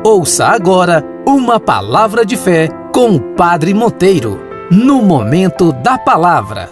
Ouça agora uma palavra de fé com o Padre Monteiro, no Momento da Palavra.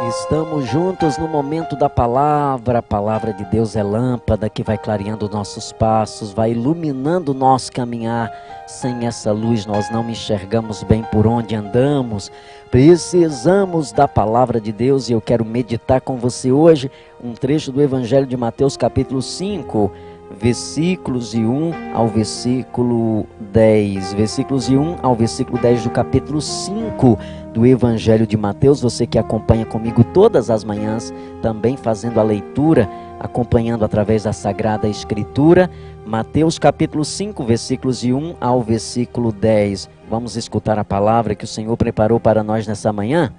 Estamos juntos no Momento da Palavra. A Palavra de Deus é lâmpada que vai clareando nossos passos, vai iluminando o nosso caminhar. Sem essa luz nós não enxergamos bem por onde andamos. Precisamos da Palavra de Deus e eu quero meditar com você hoje um trecho do Evangelho de Mateus capítulo 5, versículos de 1 ao versículo 10. Versículos de 1 ao versículo 10 do capítulo 5 do Evangelho de Mateus. Você que acompanha comigo todas as manhãs, também fazendo a leitura, acompanhando através da Sagrada Escritura. Mateus capítulo 5, versículos de 1 ao versículo 10. Vamos escutar a palavra que o Senhor preparou para nós nessa manhã?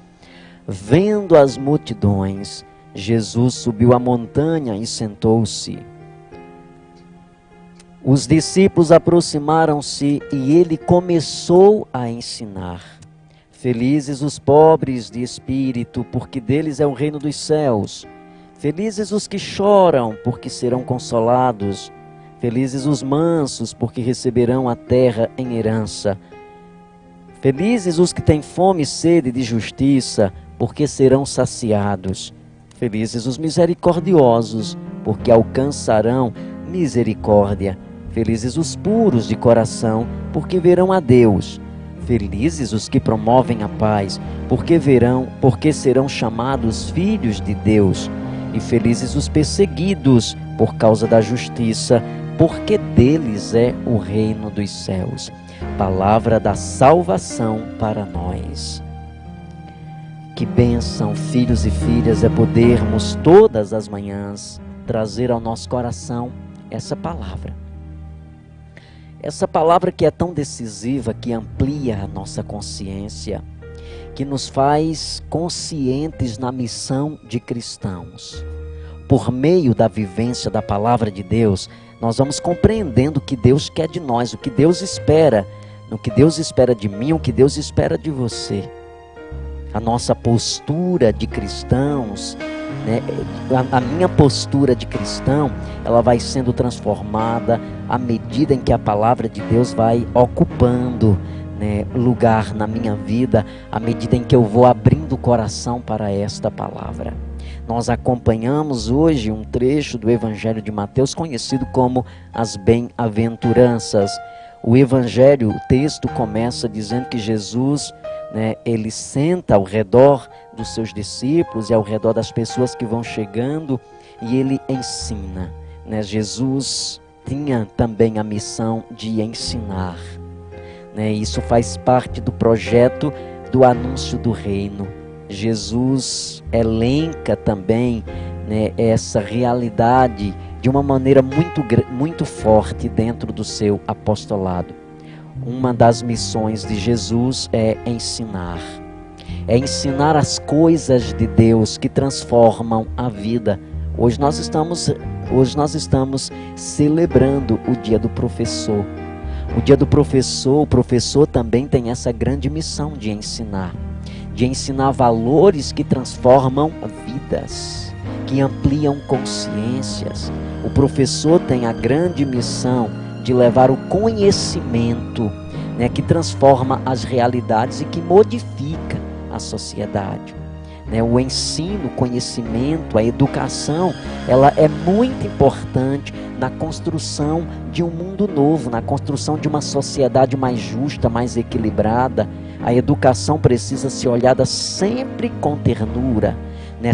Vendo as multidões, Jesus subiu a montanha e sentou-se. Os discípulos aproximaram-se e ele começou a ensinar. Felizes os pobres de espírito, porque deles é o reino dos céus. Felizes os que choram, porque serão consolados. Felizes os mansos, porque receberão a terra em herança. Felizes os que têm fome e sede de justiça, porque serão saciados. Felizes os misericordiosos, porque alcançarão misericórdia. Felizes os puros de coração, porque verão a Deus. Felizes os que promovem a paz, porque serão chamados filhos de Deus. E felizes os perseguidos por causa da justiça, porque deles é o reino dos céus. Palavra da salvação para nós. Que bênção, filhos e filhas, é podermos todas as manhãs trazer ao nosso coração essa palavra. Essa palavra que é tão decisiva, que amplia a nossa consciência, que nos faz conscientes na missão de cristãos. Por meio da vivência da palavra de Deus, nós vamos compreendendo o que Deus quer de nós, o que Deus espera, o que Deus espera de mim, o que Deus espera de você. A nossa postura de cristãos, a minha postura de cristão, ela vai sendo transformada à medida em que a palavra de Deus vai ocupando lugar na minha vida, à medida em que eu vou abrindo o coração para esta palavra. Nós acompanhamos hoje um trecho do Evangelho de Mateus, conhecido como as Bem-aventuranças. O Evangelho, o texto começa dizendo que Jesus, ele senta ao redor dos seus discípulos e ao redor das pessoas que vão chegando e ele ensina. Jesus tinha também a missão de ensinar. Isso faz parte do projeto do anúncio do reino. Jesus elenca também essa realidade de uma maneira muito forte dentro do seu apostolado. Uma das missões de Jesus é ensinar. É ensinar as coisas de Deus que transformam a vida. Hoje nós estamos celebrando o dia do professor. O dia do professor, o professor também tem essa grande missão de ensinar valores que transformam vidas, que ampliam consciências. O professor tem a grande missão de levar o conhecimento, que transforma as realidades e que modifica a sociedade. O ensino, o conhecimento, a educação, ela é muito importante na construção de um mundo novo, na construção de uma sociedade mais justa, mais equilibrada. A educação precisa ser olhada sempre com ternura,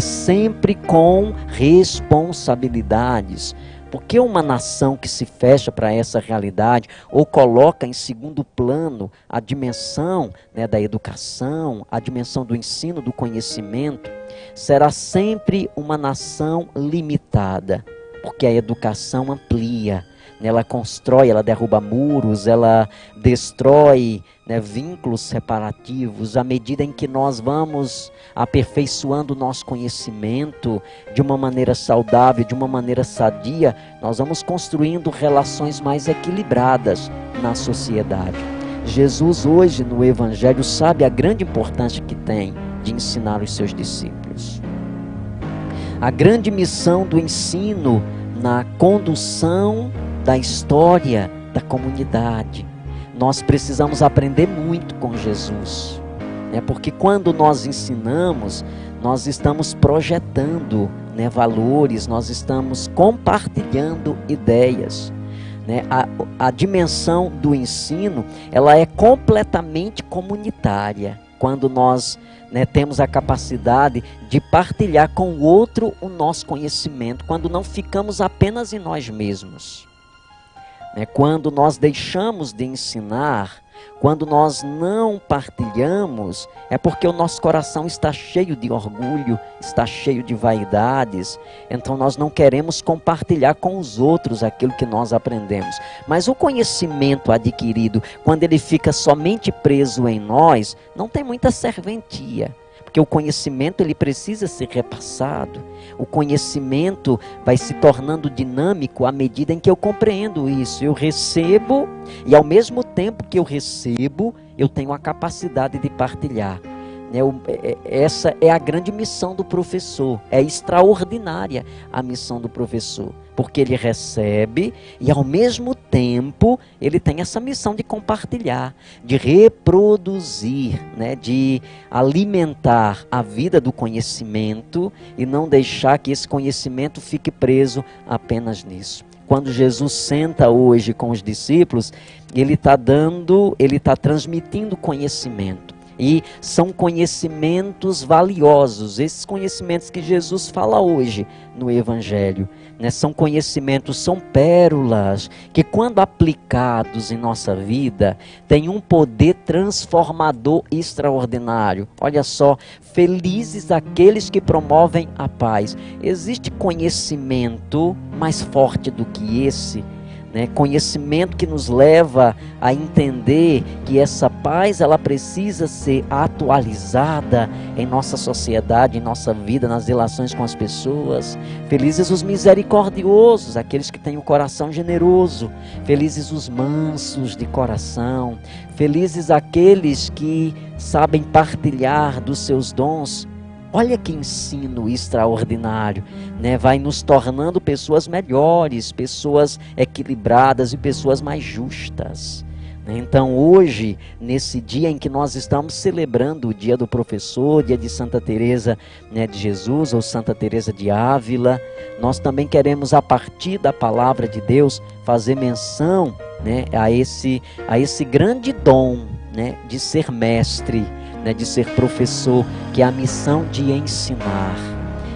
sempre com responsabilidades. Porque uma nação que se fecha para essa realidade ou coloca em segundo plano a dimensão da educação, a dimensão do ensino, do conhecimento, será sempre uma nação limitada. Porque a educação amplia, ela constrói, ela derruba muros, ela destrói vínculos separativos. À medida em que nós vamos aperfeiçoando o nosso conhecimento de uma maneira saudável, de uma maneira sadia, nós vamos construindo relações mais equilibradas na sociedade. Jesus hoje no Evangelho sabe a grande importância que tem de ensinar os seus discípulos. A grande missão do ensino na condução da história da comunidade. Nós precisamos aprender muito com Jesus, né? Porque quando nós ensinamos, nós estamos projetando, né, valores, nós estamos compartilhando ideias, né? A dimensão do ensino, ela é completamente comunitária, quando nós, né, temos a capacidade de partilhar com o outro o nosso conhecimento, quando não ficamos apenas em nós mesmos, né? Quando nós deixamos de ensinar, quando nós não partilhamos, é porque o nosso coração está cheio de orgulho, está cheio de vaidades, então nós não queremos compartilhar com os outros aquilo que nós aprendemos. Mas o conhecimento adquirido, quando ele fica somente preso em nós, não tem muita serventia. Porque o conhecimento, ele precisa ser repassado. O conhecimento vai se tornando dinâmico à medida em que eu compreendo isso. Eu recebo, e ao mesmo tempo que eu recebo, eu tenho a capacidade de partilhar. Essa é a grande missão do professor. É extraordinária a missão do professor, porque ele recebe e ao mesmo tempo ele tem essa missão de compartilhar, de reproduzir, né, de alimentar a vida do conhecimento e não deixar que esse conhecimento fique preso apenas nisso. Quando Jesus senta hoje com os discípulos, ele está transmitindo conhecimento. E são conhecimentos valiosos, esses conhecimentos que Jesus fala hoje no Evangelho, né? São conhecimentos, são pérolas, que quando aplicados em nossa vida, têm um poder transformador extraordinário. Olha só, felizes aqueles que promovem a paz. Existe conhecimento mais forte do que esse? Conhecimento que nos leva a entender que essa paz, ela precisa ser atualizada em nossa sociedade, em nossa vida, nas relações com as pessoas. Felizes os misericordiosos, aqueles que têm o coração generoso. Felizes os mansos de coração. Felizes aqueles que sabem partilhar dos seus dons. Olha que ensino extraordinário, né? Vai nos tornando pessoas melhores, pessoas equilibradas e pessoas mais justas. Então hoje, nesse dia em que nós estamos celebrando o dia do professor, dia de Santa Teresa, né, de Jesus, ou Santa Teresa de Ávila, nós também queremos, a partir da palavra de Deus, fazer menção, né, a esse grande dom, né, de ser mestre, né, de ser professor, que é a missão de ensinar,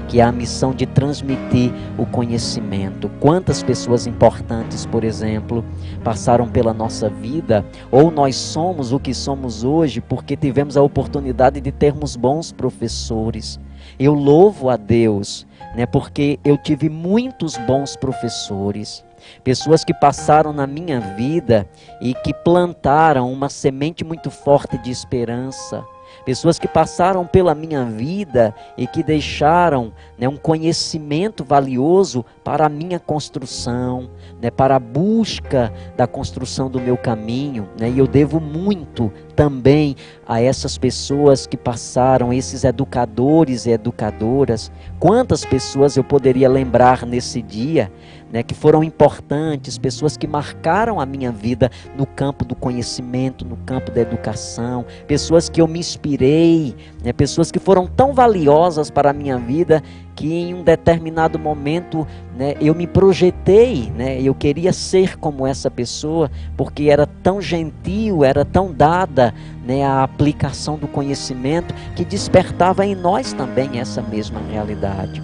que é a missão de transmitir o conhecimento. Quantas pessoas importantes, por exemplo, passaram pela nossa vida, ou nós somos o que somos hoje porque tivemos a oportunidade de termos bons professores. Eu louvo a Deus, né, porque eu tive muitos bons professores. Pessoas que passaram na minha vida e que plantaram uma semente muito forte de esperança. Pessoas que passaram pela minha vida e que deixaram, né, um conhecimento valioso para a minha construção, né, para a busca da construção do meu caminho, né, e eu devo muito também a essas pessoas que passaram, esses educadores e educadoras. Quantas pessoas eu poderia lembrar nesse dia, né, que foram importantes, pessoas que marcaram a minha vida no campo do conhecimento, no campo da educação, pessoas que eu me inspirei, né, pessoas que foram tão valiosas para a minha vida que em um determinado momento, né, eu me projetei, né, eu queria ser como essa pessoa, porque era tão gentil, era tão dada, né, a aplicação do conhecimento, que despertava em nós também essa mesma realidade.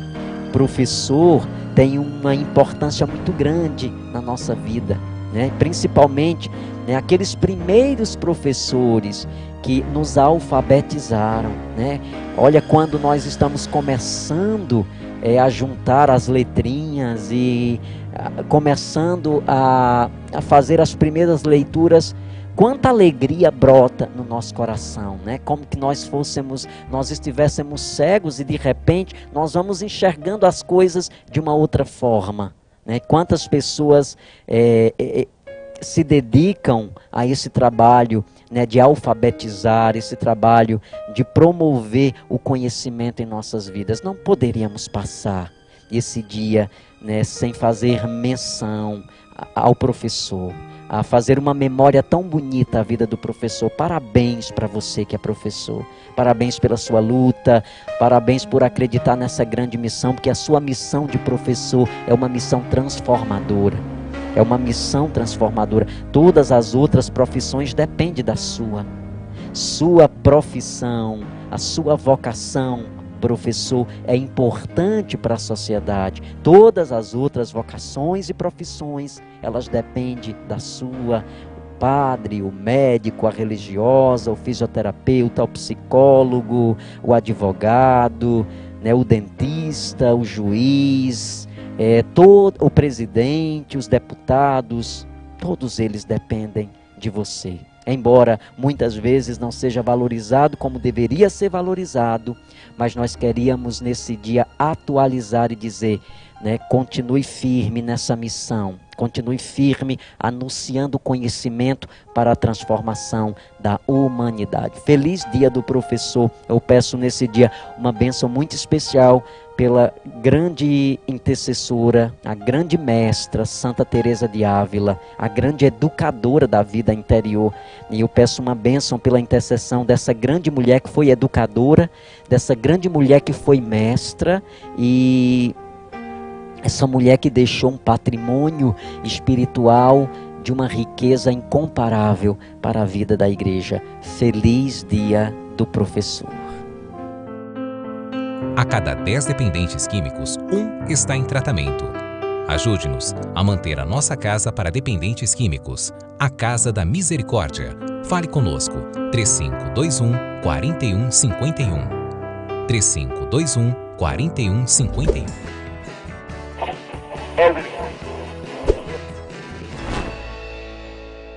Professor tem uma importância muito grande na nossa vida, né? Principalmente, né, aqueles primeiros professores que nos alfabetizaram, né? Olha, quando nós estamos começando a juntar as letrinhas e começando a fazer as primeiras leituras, quanta alegria brota no nosso coração, né? Como que nós estivéssemos cegos e de repente nós vamos enxergando as coisas de uma outra forma, né? Quantas pessoas se dedicam a esse trabalho, né, de alfabetizar, esse trabalho de promover o conhecimento em nossas vidas. Não poderíamos passar. esse dia, né, sem fazer menção ao professor, a fazer uma memória tão bonita à vida do professor. Parabéns para você que é professor, parabéns pela sua luta, parabéns por acreditar nessa grande missão, porque a sua missão de professor é uma missão transformadora, é uma missão transformadora. Todas as outras profissões dependem da sua profissão, a sua vocação. Professor é importante para a sociedade. Todas as outras vocações e profissões, elas dependem da sua. O padre, o médico, a religiosa, o fisioterapeuta, o psicólogo, o advogado, né, o dentista, o juiz, todo o presidente, os deputados, todos eles dependem de você. Embora muitas vezes não seja valorizado como deveria ser valorizado, mas nós queríamos nesse dia atualizar e dizer, né, continue firme nessa missão, continue firme anunciando o conhecimento para a transformação da humanidade. Feliz dia do professor. Eu peço nesse dia uma bênção muito especial pela grande intercessora, a grande mestra Santa Teresa de Ávila, a grande educadora da vida interior. E eu peço uma bênção pela intercessão dessa grande mulher que foi educadora, dessa grande mulher que foi mestra, e essa mulher que deixou um patrimônio espiritual de uma riqueza incomparável para a vida da igreja. Feliz dia do professor. A cada 10 dependentes químicos, 1 está em tratamento. Ajude-nos a manter a nossa casa para dependentes químicos. A Casa da Misericórdia. Fale conosco. 3521 4151. 3521 4151.